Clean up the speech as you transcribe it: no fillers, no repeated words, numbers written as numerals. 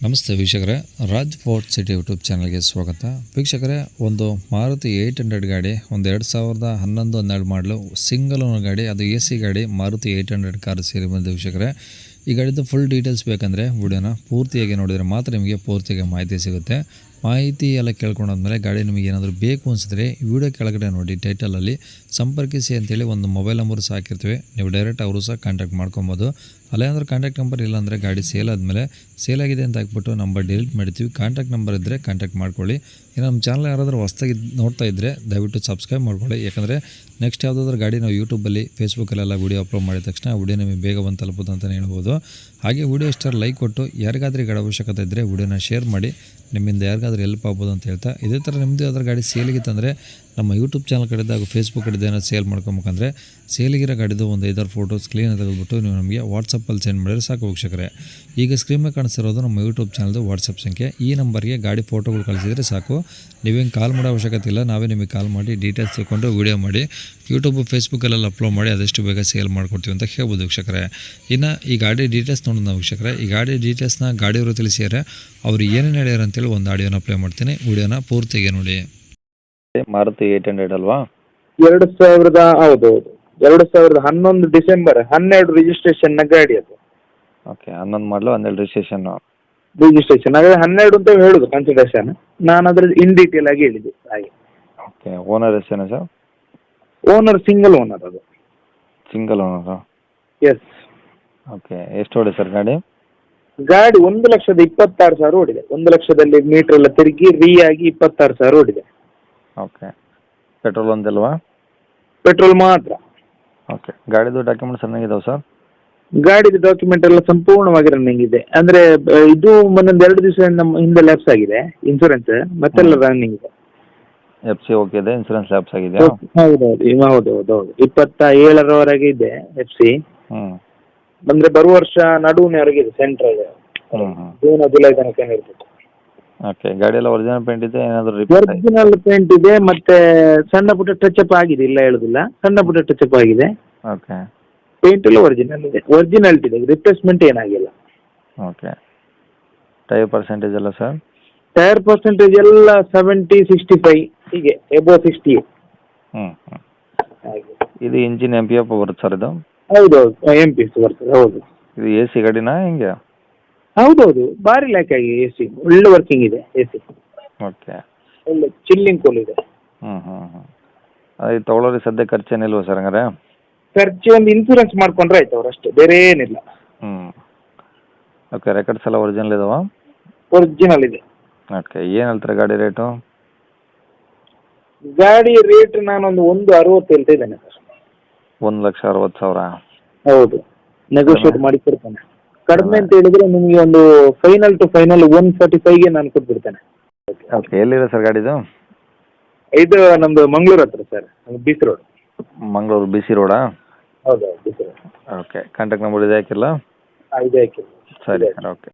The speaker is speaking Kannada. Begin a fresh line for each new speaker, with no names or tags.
ನಮಸ್ತೆ ವೀಕ್ಷಕರೇ, ರಾಜ್ ಫೋರ್ಟ್ ಸಿಟಿ ಯೂಟ್ಯೂಬ್ ಚಾನಲ್ಗೆ ಸ್ವಾಗತ. ವೀಕ್ಷಕರೇ, ಒಂದು ಮಾರುತಿ 800 ಗಾಡಿ, ಒಂದು 2011-12 ಮಾಡಲು ಸಿಂಗಲ್ ಓನರ್ ಗಾಡಿ, ಅದು ಎ ಸಿ ಗಾಡಿ, ಮಾರುತಿ 800 ಕಾರು ಸೇರಿ ಬಂದಿದೆ. ವೀಕ್ಷಕರೇ, ಈ ಗಾಡಿದು ಫುಲ್ ಡೀಟೇಲ್ಸ್ ಬೇಕಂದರೆ ವಿಡಿಯೋನ ಪೂರ್ತಿಯಾಗಿ ನೋಡಿದರೆ ಮಾತ್ರ ನಿಮಗೆ ಪೂರ್ತಿಯಾಗಿ ಮಾಹಿತಿ ಸಿಗುತ್ತೆ. ಮಾಹಿತಿ ಎಲ್ಲ ಕೇಳ್ಕೊಂಡಾದ್ಮೇಲೆ ಗಾಡಿ ನಿಮಗೆ ಏನಾದರೂ ಬೇಕು ಅನಿಸಿದ್ರೆ ವಿಡಿಯೋ ಕೆಳಗಡೆ ನೋಡಿ ಟೈಟಲಲ್ಲಿ ಸಂಪರ್ಕಿಸಿ ಅಂತೇಳಿ ಒಂದು ಮೊಬೈಲ್ ನಂಬರ್ ಸಹ ಹಾಕಿರ್ತೀವಿ. ನೀವು ಡೈರೆಕ್ಟ್ ಅವರು ಸಹ ಕಾಂಟ್ಯಾಕ್ಟ್ ಮಾಡ್ಕೊಬೋದು. ಅಲ್ಲೇನಾದ್ರೂ ಕಾಂಟ್ಯಾಕ್ಟ್ ನಂಬರ್ ಇಲ್ಲಾಂದರೆ ಗಾಡಿ ಸೇಲ್ ಆದಮೇಲೆ ಸೇಲ್ ಆಗಿದೆ ಅಂತ ಹಾಕ್ಬಿಟ್ಟು ನಂಬರ್ ಡಿಲೀಟ್ ಮಾಡ್ತೀವಿ. ಕಾಂಟ್ಯಾಕ್ಟ್ ನಂಬರ್ ಇದ್ದರೆ ಕಾಂಟ್ಯಾಕ್ಟ್ ಮಾಡ್ಕೊಳ್ಳಿ. ಇನ್ನು ನಮ್ಮ ಚಾನಲ್ ಯಾರಾದರೂ ಹೊಸ್ದಾಗಿ ನೋಡ್ತಾ ಇದ್ದರೆ ದಯವಿಟ್ಟು ಸಬ್ಸ್ಕ್ರೈಬ್ ಮಾಡ್ಕೊಳ್ಳಿ. ಯಾಕಂದರೆ ನೆಕ್ಸ್ಟ್ ಯಾವುದಾದ್ರೂ ಗಾಡಿ ನಾವು ಯೂಟ್ಯೂಬಲ್ಲಿ ಫೇಸ್ಬುಕ್ಕಲ್ಲೆಲ್ಲ ವೀಡಿಯೋ ಅಪ್ಲೋಡ್ ಮಾಡಿದ ತಕ್ಷಣ ವಿಡಿಯೋ ನಿಮಗೆ ಬೇಗ ಬಂದು ತಲುಪೋದು ಅಂತಲೇ ಹೇಳ್ಬೋದು. ಹಾಗೆ ವಿಡಿಯೋ ಇಷ್ಟ ಲೈಕ್ ಕೊಟ್ಟು ಯಾರಿಗಾದ್ರೂ ಗಾಡಿ ಅವಶ್ಯಕತೆ ಇದ್ದರೆ ವಿಡಿಯೋನ ಶೇರ್ ಮಾಡಿ, ನಿಮ್ಮಿಂದ ಯಾರಿಗಾದ್ರೂ ಹೆಲ್ಪ್ ಆಗ್ಬೋದು ಅಂತ ಹೇಳ್ತಾ, ಇದೇ ಥರ ನಿಮ್ಮದು ಯಾವ್ದಾದ್ರು ಗಾಡಿ ಸೇಲಿಗಿತ್ತಂದರೆ ನಮ್ಮ ಯೂಟ್ಯೂಬ್ ಚಾನಲ್ ಕಡೆದು ಹಾಗೂ ಫೇಸ್ಬುಕ್ ಕಡೆದು ಏನಾದ್ರು ಸೇಲ್ ಮಾಡ್ಕೊಬೇಕಂದ್ರೆ ಸೇಲಿಗಿರೋ ಗಾಡಿದು ಒಂದು 5-6 ಫೋಟೋಸ್ ಕ್ಲೀನ್ ತೆಗೆದುಬಿಟ್ಟು ನೀವು ನಮಗೆ ವಾಟ್ಸಪ್ಪಲ್ಲಿ ಸೆಂಡ್ ಮಾಡಿದ್ರೆ ಸಾಕು ವೀಕ್ಷಕರೇ. ಈಗ ಸ್ಕ್ರೀನ್ ಮೇಲೆ ಕಾಣಿಸ್ತಿರೋದು ನಮ್ಮ ಯೂಟ್ಯೂಬ್ ಚಾನಲ್ದು ವಾಟ್ಸಪ್ ಸಂಖ್ಯೆ. ಈ ನಂಬರ್ಗೆ ಗಾಡಿ ಫೋಟೋಗಳು ಕಳಿಸಿದರೆ ಸಾಕು. ನೀವೇನು ಕಾಲ್ ಮಾಡೋ ಅವಶ್ಯಕತೆ ಇಲ್ಲ, ನಾವೇ ನಿಮಗೆ ಕಾಲ್ ಮಾಡಿ ಡೀಟೇಲ್ಸ್ ತಿಳ್ಕೊಂಡು ವೀಡಿಯೋ ಮಾಡಿ ಯೂಟ್ಯೂಬ್ ಫೇಸ್ಬುಕ್ಕಲ್ಲೆಲ್ಲ ಅಪ್ಲೋಡ್ ಮಾಡಿ ಆದಷ್ಟು ಬೇಗ ಸೇಲ್ ಮಾಡಿಕೊಡ್ತೀವಿ ಅಂತ ಹೇಳ್ಬೋದು ವೀಕ್ಷಕರೇ. ಇನ್ನು ಈ ಗಾಡಿ ಡೀಟೇಲ್ಸ್ ನೋಡೋಣ ವೀಕ್ಷಕರೇ. ಈ ಗಾಡಿ ಡೀಟೇಲ್ಸ್ನ ಗಾಡಿಯವರು ತಿಳಿಸಿದರೆ ಅವರು ಏನೇನು ಹೇಳ್ಯಾರ ಅಂತೇಳಿ ಒಂದು ಆಡಿಯೋನ ಪ್ಲೇ ಮಾಡ್ತೀನಿ. ವಿಡಿಯೋನ ಪೂರ್ತಿಗೆ ನೋಡಿ.
ಮಾರುತಿ 800 ಅಲ್ವಾ?
2000 ಹೌದು 2011 ಡಿಸೆಂಬರ್ 12 ರಿಜಿಸ್ಟ್ರೇಷನ್ನ ಗಾಡಿ ಅದು.
ಓಕೆ, 11 ಮಾಡಲು 12 ರಿಜಿಸ್ಟ್ರೇಷನ್ನು.
ಹಾಗಾದ್ರೆ 12 ಅಂತ ಹೇಳುದು ಕನ್ಸಿಡರೇಷನ್. ನಾನು ಅದ್ರಲ್ಲಿ ಇನ್ ಡೀಟೇಲ್ ಆಗಿ ಹೇಳಿದೆ ಹಾಗೆ.
ಓಕೆ, ಓನರ್ ಎಷ್ಟೇನು ಸರ್?
ಓನರ್ ಸಿಂಗಲ್ ಓನರ್ ಅದು.
Single owner?
ಎಸ್.
ಓಕೆ, ಎಷ್ಟು ಓಡಿ ಸರ್ ಗಾಡಿ?
ಗಾಡಿ 1,26,000 ಓಡಿದೆ. 1 ಲಕ್ಷದಲ್ಲಿ ಮೀಟರ್ ಎಲ್ಲ ತಿರುಗಿ ರೀ ಆಗಿ 26,000 ಓಡಿದೆ.
ಓಕೆ, ಪೆಟ್ರೋಲ್ ಒಂದಲ್ವಾ?
ಪೆಟ್ರೋಲ್ ಮಾತ್ರ.
ಓಕೆ, ಗಾಡಿದು ಡಾಕ್ಯುಮೆಂಟ್ಸ್ ಚೆನ್ನಾಗಿದಾವೆ ಸರ್?
ಗಾಡಿದು ಡಾಕ್ಯುಮೆಂಟ್ ಎಲ್ಲ ಸಂಪೂರ್ಣವಾಗಿ ರನ್ನಿಂಗ್ ಇದೆ. ಅಂದ್ರೆ ಇದು ಮೊನ್ನೊಂದು 2 ದಿವಸ ನಮ್ಮ ಹಿಂದೆ ಲ್ಯಾಪ್ಸ್ ಆಗಿದೆ ಇನ್ಸೂರೆನ್ಸ್, ಮತ್ತೆಲ್ಲ ರನ್ನಿಂಗ್ ಇದೆ.
ಎಫ್ ಸಿ ಓಕೆ ಇದೆ, ಇನ್ಸೂರೆನ್ಸ್ ಲ್ಯಾಪ್ಸ್ ಆಗಿದೆಯಾ?
ಹೌದು 27ರವರೆಗೆ ಇದೆ ಎಫ್ ಸಿ. ಅಂದ್ರೆ ಬರುವ ವರ್ಷ ನಡುವಿನವರೆಗೆ ಇದೆ, ಸೆಂಟ್ರಲ್ ಜೂನ್ ಜುಲೈ ತನಕ ಇರ್ತದೆ.
ಓಕೆ, ಗಾಡಿ ಎಲ್ಲ ಒರಿಜಿನಲ್ ಪೇಂಟ್ ಇದೆ, ಏನಾದರೂ
ಒರಿಜಿನಲ್ ಪೇಂಟ್ ಇದೆ, ಮತ್ತೆ ಸಣ್ಣ ಪುಟ್ಟ ಟಚ್ ಅಪ್ ಆಗಿದೆ, ಇಲ್ಲ ಹೇಳುದಿಲ್ಲ, ಸಣ್ಣ ಪುಟ್ಟ ಟಚ್ ಅಪ್ ಆಗಿದೆ.
ಓಕೆ,
ಪೇಂಟ್ ಎಲ್ಲ ಒರಿಜಿನಲ್ ಇದೆ, ಒರಿಜಿನಾಲಿಟಿ ಇದೆ, ರಿಪ್ಲೇಸ್ಮೆಂಟ್ ಏನಾಗಿಲ್ಲ.
ಓಕೆ, ಟೈರ್ ಪರ್ಸೆಂಟೇಜ್ ಎಲ್ಲ ಸರ್?
ಟೈರ್ ಪರ್ಸೆಂಟೇಜ್ ಎಲ್ಲ 70-65 ಹೀಗೆ, ಎಬೋ 60. ಹಾಗೆ
ಇದು ಇಂಜಿನ್ ಎಂ ಪಿ ಎಫ್ ಬರುತ್ತೆ ಸರ್ ಇದು?
ಹೌದೌದು, ಎಂ ಪಿ ಎಸ್ ಬರ್ತದೆ. ಹೌದು,
ಇದು ಎ ಸಿ ಗಾಡಿನಾ ಹೆಂಗೆ?
ಹೌದೌದು, ಭಾರಿ ಲ್ಯಾಕ್ ಆಗಿ ಎ ಸಿ ಒಳ್ಳೆ ವರ್ಕಿಂಗ್ ಇದೆ ಎ ಸಿ.
ಓಕೆ,
ಒಳ್ಳೆ ಚಿಲ್ಲಿಂಗ್ ಕೂಲ್ ಇದೆ.
ಅದು ತೊಗೊಳೋರಿಗೆ ಸದ್ಯ ಖರ್ಚೇನಿಲ್ವ ಸರ್ ಹಂಗಾರೆ?
ಖರ್ಚು ಒಂದು ಇನ್ಸೂರೆನ್ಸ್ ಮಾಡ್ಕೊಂಡ್ರೆ ಆಯ್ತು ಅವ್ರು, ಅಷ್ಟೇ, ಬೇರೆ ಏನಿಲ್ಲ.
ಓಕೆ, ರೆಕಾರ್ಡ್ಸ್ ಎಲ್ಲ ಒರಿಜಿನಲ್ ಇದಾವ?
ಒರಿಜಿನಲ್ ಇದೆ.
ಓಕೆ, ಏನು ಹೇಳ್ತಾರೆ ಗಾಡಿ ರೇಟು?
ಗಾಡಿ ರೇಟ್ ನಾನೊಂದು 1,60 ಹೇಳ್ತಾ ಇದ್ದೇನೆ ಸರ್.
1,60,000?
ಹೌದು, ನೆಗೋಷಿಯೇಟ್ ಮಾಡಿ ಕೊಡ್ತೇನೆ. ಕಡಿಮೆ ಅಂತ ಹೇಳಿದ್ರೆ ನಿಮಗೆ ಒಂದು ಫೈನಲ್ ಟು ಫೈನಲ್ 145ಗೆ ನಾನು ಕೊಟ್ಬಿಡ್ತೇನೆ.
ಓಕೆ, ಎಲ್ಲಿದೆ ಸರ್ ಗಾಡಿದು?
ಇದು ನಮ್ದು ಮಂಗಳೂರು ಹತ್ರ ಸರ್, ಬಿಸಿ ರೋಡ್.
ಮಂಗಳೂರು ಬಿಸಿ ರೋಡಾ?
ಹೌದು, ಬಿಸಿ ರೋಡ್.
ಓಕೆ, ಕಾಂಟ್ಯಾಕ್ಟ್ ನಂಬರ್ ಇದೆ ಹಾಕಿಲ್ಲ?
ಇದೆ ಹಾಕಿ.
ಸರಿ ಸರ್, ಓಕೆ.